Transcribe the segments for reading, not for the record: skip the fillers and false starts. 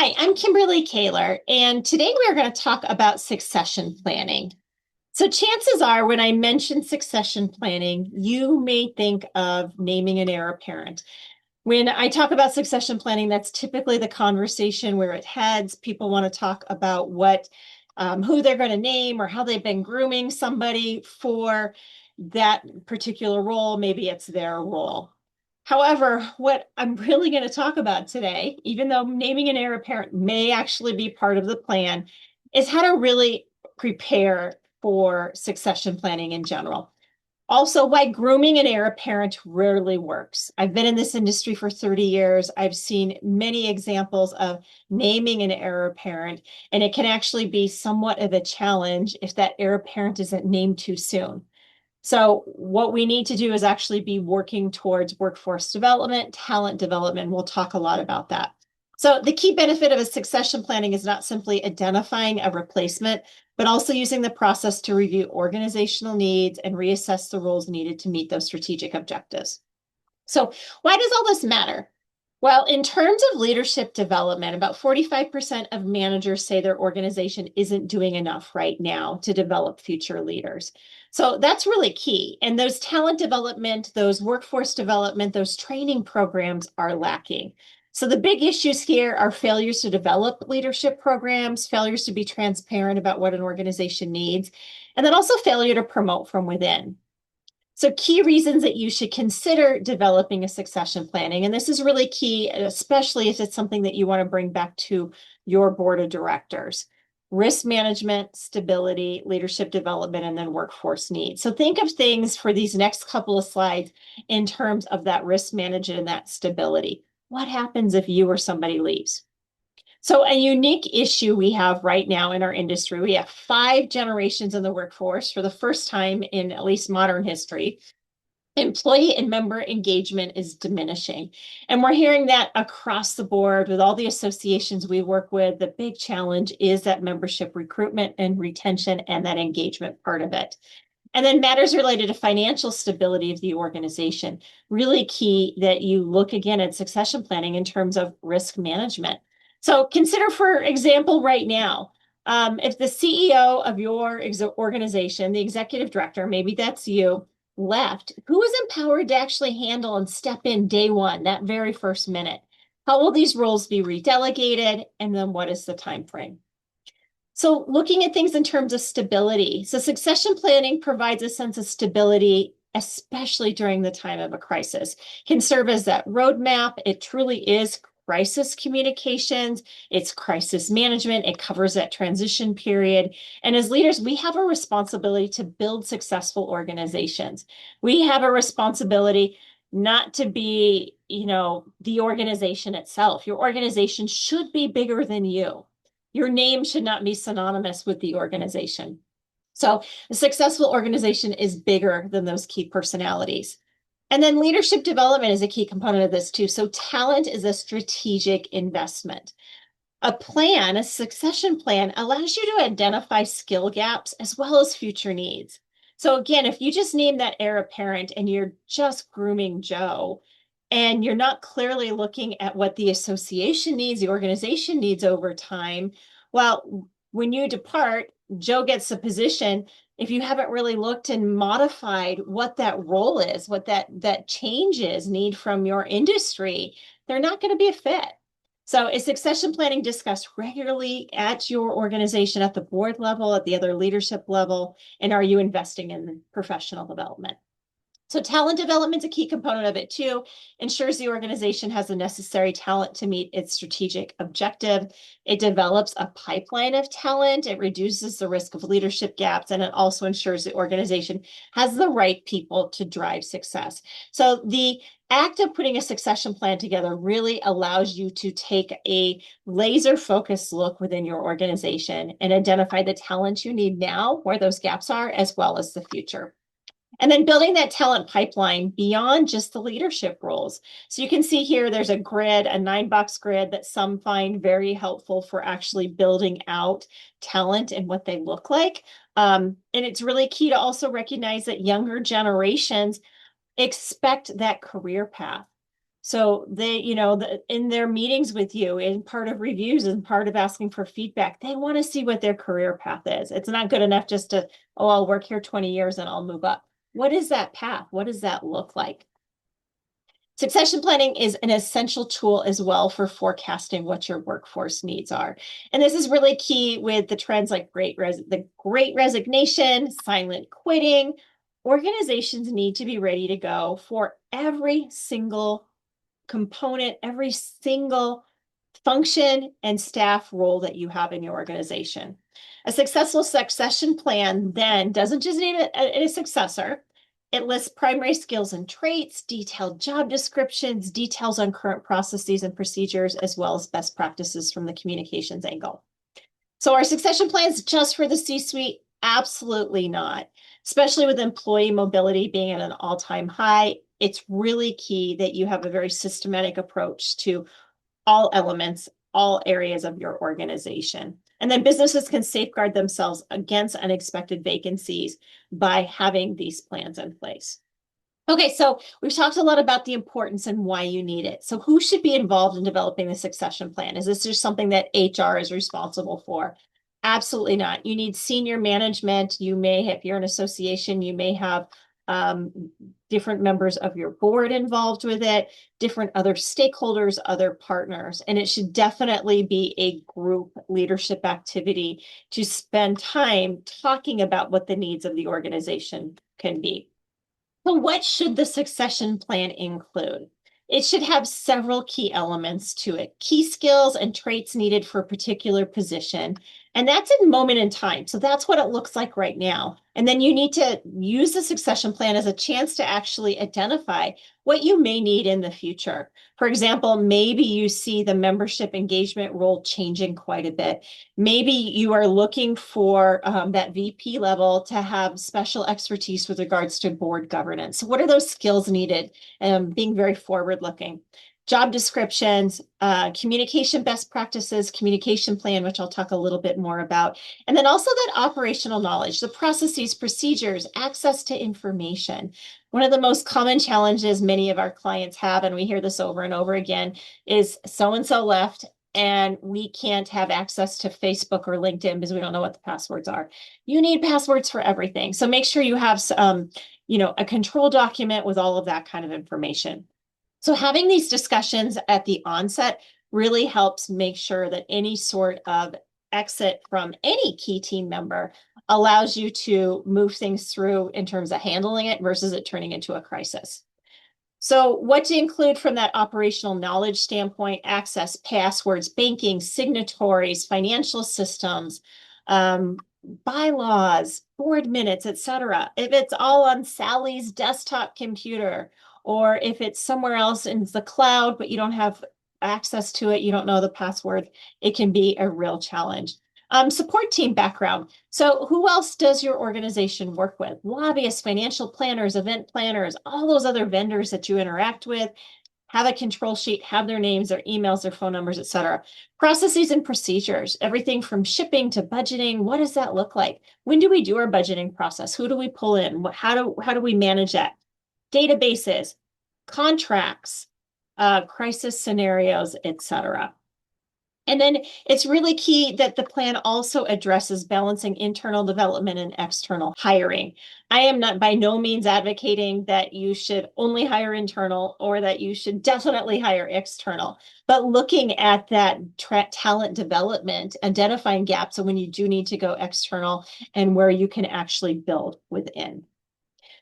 Hi, I'm Kimberly Kayler, and today we are going to talk about succession planning. So, chances are, when I mention succession planning, you may think of naming an heir apparent. When I talk about succession planning, that's typically the conversation where it heads. People want to talk about who they're going to name or how they've been grooming somebody for that particular role. Maybe it's their role. However, what I'm really going to talk about today, even though naming an heir apparent may actually be part of the plan, is how to really prepare for succession planning in general. Also, why grooming an heir apparent rarely works. I've been in this industry for 30 years. I've seen many examples of naming an heir apparent, and it can actually be somewhat of a challenge if that heir apparent isn't named too soon. So what we need to do is actually be working towards workforce development, talent development. We'll talk a lot about that. So the key benefit of a succession planning is not simply identifying a replacement, but also using the process to review organizational needs and reassess the roles needed to meet those strategic objectives. So why does all this matter? Well, in terms of leadership development, about 45% of managers say their organization isn't doing enough right now to develop future leaders. So that's really key. And those talent development, those workforce development, those training programs are lacking. So the big issues here are failures to develop leadership programs, failures to be transparent about what an organization needs, and then also failure to promote from within. So key reasons that you should consider developing a succession planning, and this is really key, especially if it's something that you want to bring back to your board of directors. Risk management, stability, leadership development, and then workforce needs. So think of things for these next couple of slides in terms of that risk management and that stability. What happens if you or somebody leaves? So a unique issue we have right now in our industry, we have 5 generations in the workforce for the first time in at least modern history. Employee and member engagement is diminishing. And we're hearing that across the board with all the associations we work with. The big challenge is that membership recruitment and retention and that engagement part of it. And then matters related to financial stability of the organization. Really key that you look again at succession planning in terms of risk management. So consider, for example, right now, if the CEO of your organization, the executive director, maybe that's you, left, who is empowered to actually handle and step in day one, that very first minute? How will these roles be redelegated? And then what is the time frame? So looking at things in terms of stability. So succession planning provides a sense of stability, especially during the time of a crisis. Can serve as that roadmap. It truly is crisis communications. It's crisis management. It covers that transition period. And as leaders, we have a responsibility to build successful organizations. We have a responsibility not to be, the organization itself. Your organization should be bigger than you. Your name should not be synonymous with the organization. So a successful organization is bigger than those key personalities. And then leadership development is a key component of this too. So talent is a strategic investment. A succession plan, allows you to identify skill gaps as well as future needs. So again, if you just name that heir apparent and you're just grooming Joe, and you're not clearly looking at what the association needs, the organization needs over time, well, when you depart, Joe gets the position. If you haven't really looked and modified what that role is, what that changes need from your industry, they're not going to be a fit. So is succession planning discussed regularly at your organization, at the board level, at the other leadership level? And are you investing in professional development? So talent development is a key component of it too. Ensures the organization has the necessary talent to meet its strategic objective. It develops a pipeline of talent. It reduces the risk of leadership gaps, and it also ensures the organization has the right people to drive success. So the act of putting a succession plan together really allows you to take a laser focused look within your organization and identify the talent you need now, where those gaps are, as well as the future. And then building that talent pipeline beyond just the leadership roles. So you can see here, there's a grid, a 9-box grid that some find very helpful for actually building out talent and what they look like. And it's really key to also recognize that younger generations expect that career path. So they, in their meetings with you, in part of reviews and part of asking for feedback, they want to see what their career path is. It's not good enough just to, oh, I'll work here 20 years and I'll move up. What is that path? What does that look like? Succession planning is an essential tool as well for forecasting what your workforce needs are. And this is really key with the trends like the great resignation, silent quitting. Organizations need to be ready to go for every single component, every single function and staff role that you have in your organization. A successful succession plan then doesn't just need a successor. It lists primary skills and traits, detailed job descriptions, details on current processes and procedures, as well as best practices from the communications angle. So are succession plans just for the C-suite? Absolutely not. Especially with employee mobility being at an all-time high, it's really key that you have a very systematic approach to all elements, all areas of your organization. And then businesses can safeguard themselves against unexpected vacancies by having these plans in place. Okay, so we've talked a lot about the importance and why you need it. So who should be involved in developing the succession plan? Is this just something that HR is responsible for? Absolutely not. You need senior management. You may, if you're an association, you may have different members of your board involved with it, different other stakeholders, other partners, and it should definitely be a group leadership activity to spend time talking about what the needs of the organization can be. So what should the succession plan include? It should have several key elements to it, key skills and traits needed for a particular position. And that's in moment in time. So that's what it looks like right now. And then you need to use the succession plan as a chance to actually identify what you may need in the future. For example, maybe you see the membership engagement role changing quite a bit. Maybe you are looking for that VP level to have special expertise with regards to board governance. So what are those skills needed? Being very forward-looking. Job descriptions, communication best practices, communication plan, which I'll talk a little bit more about. And then also that operational knowledge, the processes, procedures, access to information. One of the most common challenges many of our clients have, and we hear this over and over again, is so-and-so left and we can't have access to Facebook or LinkedIn because we don't know what the passwords are. You need passwords for everything. So make sure you have a control document with all of that kind of information. So having these discussions at the onset really helps make sure that any sort of exit from any key team member allows you to move things through in terms of handling it versus it turning into a crisis. So what to include from that operational knowledge standpoint: access, passwords, banking, signatories, financial systems, bylaws, board minutes, etc. If it's all on Sally's desktop computer, or if it's somewhere else in the cloud, but you don't have access to it, you don't know the password, it can be a real challenge. Support team background. So who else does your organization work with? Lobbyists, financial planners, event planners, all those other vendors that you interact with. Have a control sheet, have their names, their emails, their phone numbers, etc. Processes and procedures, everything from shipping to budgeting. What does that look like? When do we do our budgeting process? Who do we pull in? How do we manage that? Databases, contracts, crisis scenarios, etc. And then it's really key that the plan also addresses balancing internal development and external hiring. I am not by no means advocating that you should only hire internal or that you should definitely hire external, but looking at that talent development, identifying gaps and when you do need to go external and where you can actually build within.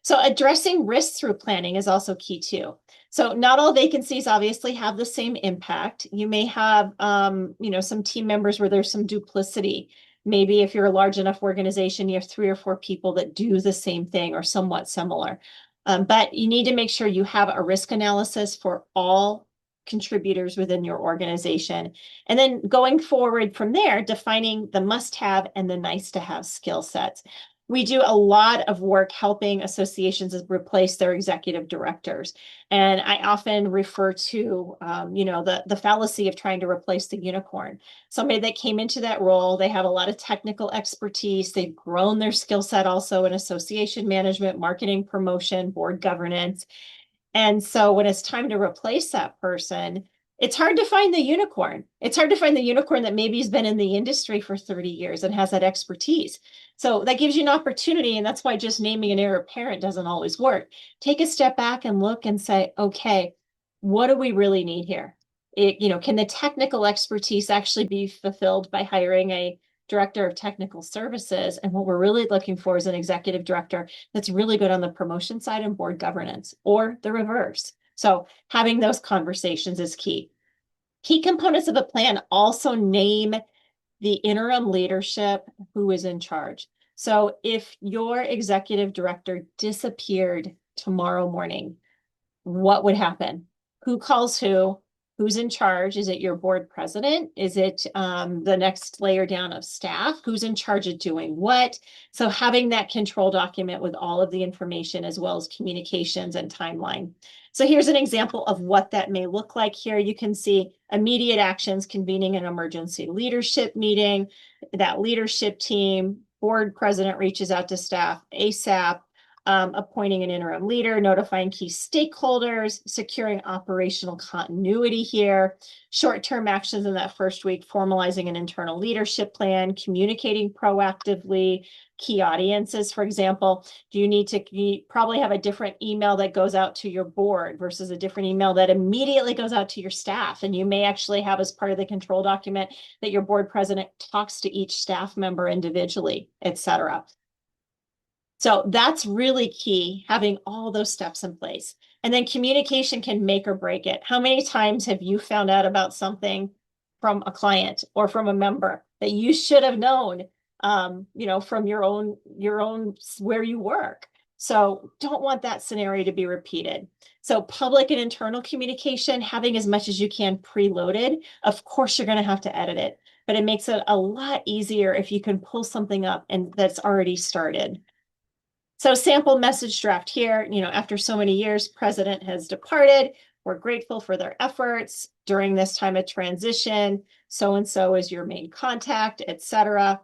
So addressing risks through planning is also key too. So not all vacancies obviously have the same impact. You may have, some team members where there's some duplicity. Maybe if you're a large enough organization, you have 3 or 4 people that do the same thing or somewhat similar. But you need to make sure you have a risk analysis for all contributors within your organization. And then going forward from there, defining the must-have and the nice-to-have skill sets. We do a lot of work helping associations replace their executive directors. And I often refer to, the fallacy of trying to replace the unicorn. Somebody that came into that role, they have a lot of technical expertise. They've grown their skill set also in association management, marketing, promotion, board governance. And so when it's time to replace that person, it's hard to find the unicorn. It's hard to find the unicorn that maybe has been in the industry for 30 years and has that expertise. So that gives you an opportunity. And that's why just naming an heir apparent doesn't always work. Take a step back and look and say, okay, what do we really need here? Can the technical expertise actually be fulfilled by hiring a director of technical services? And what we're really looking for is an executive director that's really good on the promotion side and board governance, or the reverse. So having those conversations is key. Key components of a plan also name the interim leadership who is in charge. So if your executive director disappeared tomorrow morning, what would happen? Who calls who? Who's in charge? Is it your board president? Is it the next layer down of staff? Who's in charge of doing what? So having that control document with all of the information as well as communications and timeline. So here's an example of what that may look like here. You can see immediate actions, convening an emergency leadership meeting. That leadership team, board president reaches out to staff ASAP. Appointing an interim leader, notifying key stakeholders, securing operational continuity here, short-term actions in that first week, formalizing an internal leadership plan, communicating proactively, key audiences, for example. You probably have a different email that goes out to your board versus a different email that immediately goes out to your staff. And you may actually have as part of the control document that your board president talks to each staff member individually, et cetera. So that's really key, having all those steps in place. And then communication can make or break it. How many times have you found out about something from a client or from a member that you should have known, from your own where you work? So don't want that scenario to be repeated. So public and internal communication, having as much as you can preloaded. Of course, you're going to have to edit it, but it makes it a lot easier if you can pull something up and that's already started. So sample message draft here, after so many years, president has departed. We're grateful for their efforts during this time of transition. So-and-so is your main contact, et cetera.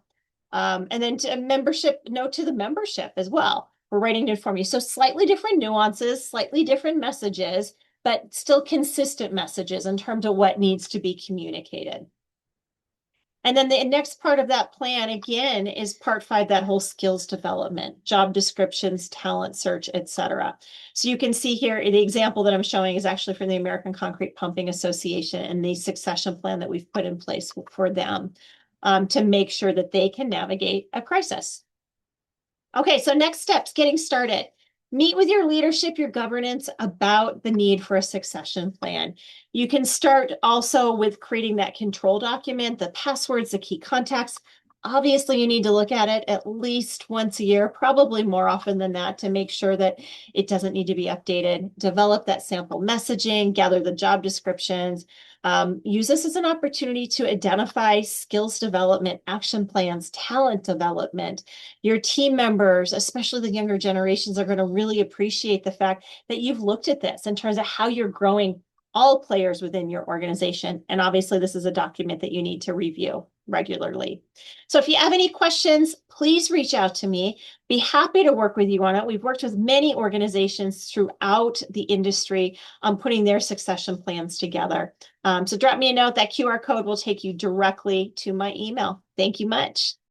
And then a membership note to the membership as well. We're writing to inform you. So slightly different nuances, slightly different messages, but still consistent messages in terms of what needs to be communicated. And then the next part of that plan, again, is part 5, that whole skills development, job descriptions, talent search, et cetera. So you can see here, the example that I'm showing is actually from the American Concrete Pumping Association and the succession plan that we've put in place for them to make sure that they can navigate a crisis. Okay, so next steps, getting started. Meet with your leadership, your governance about the need for a succession plan. You can start also with creating that control document, the passwords, the key contacts. Obviously, you need to look at it at least once a year, probably more often than that, to make sure that it doesn't need to be updated. Develop that sample messaging, gather the job descriptions. Use this as an opportunity to identify skills development, action plans, talent development. Your team members, especially the younger generations, are going to really appreciate the fact that you've looked at this in terms of how you're growing all players within your organization. And obviously, this is a document that you need to review regularly. So if you have any questions, please reach out to me. Be happy to work with you on it. We've worked with many organizations throughout the industry on putting their succession plans together. So drop me a note. That QR code will take you directly to my email. Thank you much.